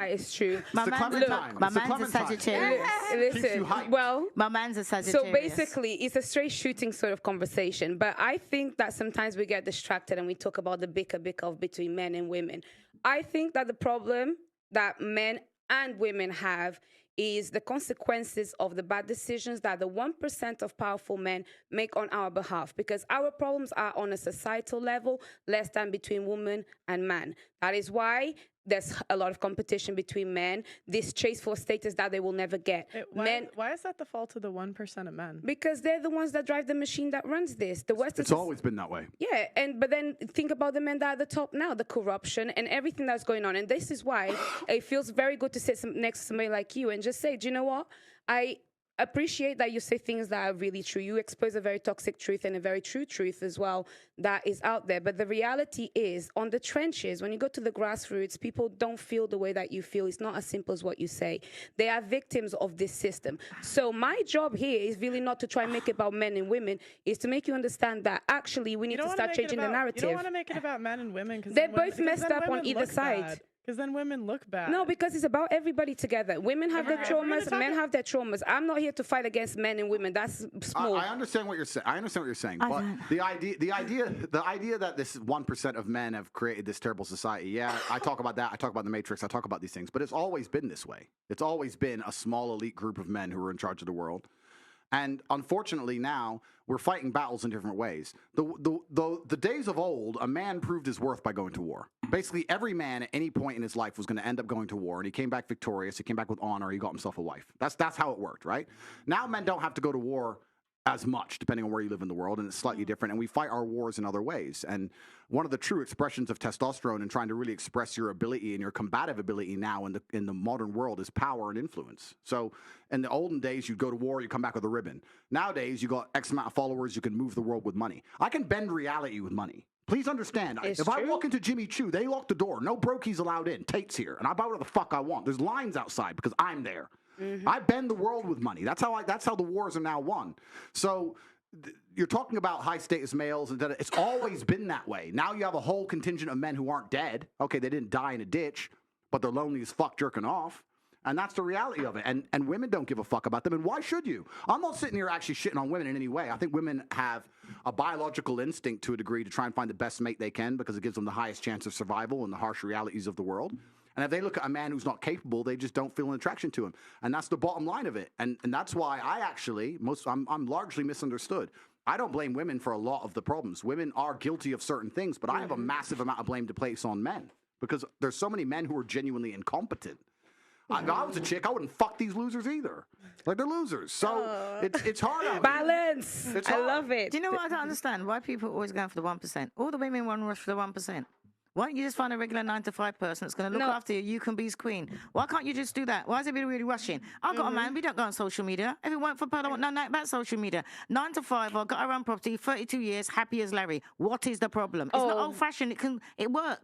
That is true. My man's a Sagittarius. Listen, well, my man's a Sagittarius. So basically, it's a straight shooting sort of conversation. But I think that sometimes we get distracted and we talk about the bicker of between men and women. I think that the problem that men and women have is the consequences of the bad decisions that the 1% of powerful men make on our behalf, because our problems are on a societal level less than between woman and man. That is why there's a lot of competition between men, this chase for status that they will never get. Why is that the fault of the 1% of men? Because they're the ones that drive the machine that runs this. The West It's always been that way. Yeah, but then think about the men that are at the top now, the corruption and everything that's going on. And this is why it feels very good to sit next to somebody like you and just say, do you know what? I appreciate that you say things that are really true. You expose a very toxic truth and a very true truth as well that is out there. But the reality is, on the trenches, when you go to the grassroots, people don't feel the way that you feel. It's not as simple as what you say. They are victims of this system. So my job here is really not to try and make it about men and women, is to make you understand that actually we need to start changing the narrative. You don't want to make it about men and women because they're both messed up on either side. Because then women look bad. No, because it's about everybody together. Women have their traumas, men have their traumas. I'm not here to fight against men and women. That's small. I understand what you're saying. But the idea that this 1% of men have created this terrible society. Yeah, I talk about that. I talk about the Matrix. I talk about these things. But it's always been this way. It's always been a small elite group of men who are in charge of the world. And unfortunately now, we're fighting battles in different ways. The days of old, a man proved his worth by going to war. Basically, every man at any point in his life was going to end up going to war, and he came back victorious, he came back with honor, he got himself a wife. That's how it worked, right? Now men don't have to go to war as much, depending on where you live in the world, and it's slightly different, and we fight our wars in other ways. And one of the true expressions of testosterone and trying to really express your ability and your combative ability now in the modern world is power and influence. So in the olden days, you'd go to war, you come back with a ribbon. Nowadays, you got X amount of followers, you can move the world with money. I can bend reality with money. Please understand, if I walk into Jimmy Choo, they lock the door. No brokies allowed in. Tate's here, and I buy whatever the fuck I want. There's lines outside because I'm there. Mm-hmm. I bend the world with money. That's how the wars are now won. So you're talking about high status males, and it's always been that way. Now you have a whole contingent of men who aren't dead. Okay, they didn't die in a ditch, but they're lonely as fuck jerking off. And that's the reality of it. And women don't give a fuck about them. And why should you? I'm not sitting here actually shitting on women in any way. I think women have a biological instinct to a degree to try and find the best mate they can because it gives them the highest chance of survival in the harsh realities of the world. And if they look at a man who's not capable, they just don't feel an attraction to him. And that's the bottom line of it. And that's why I'm largely misunderstood. I don't blame women for a lot of the problems. Women are guilty of certain things, but I have a massive amount of blame to place on men because there's so many men who are genuinely incompetent. If I was a chick, I wouldn't fuck these losers either. Like, they're losers. So it's hard out Balance. It's I hard. love it. Do you know what I don't understand? Why people are always going for the 1%? All the women want to rush for the 1%. Why don't you just find a regular 9-to-5 person that's going to look after you? You can be his queen. Why can't you just do that? Why is everybody really rushing? I've got a man. We don't go on social media. If it weren't for Pearl, I want nothing about social media. 9 to 5. I've got our own property. 32 years, happy as Larry. What is the problem? It's not old-fashioned. It works.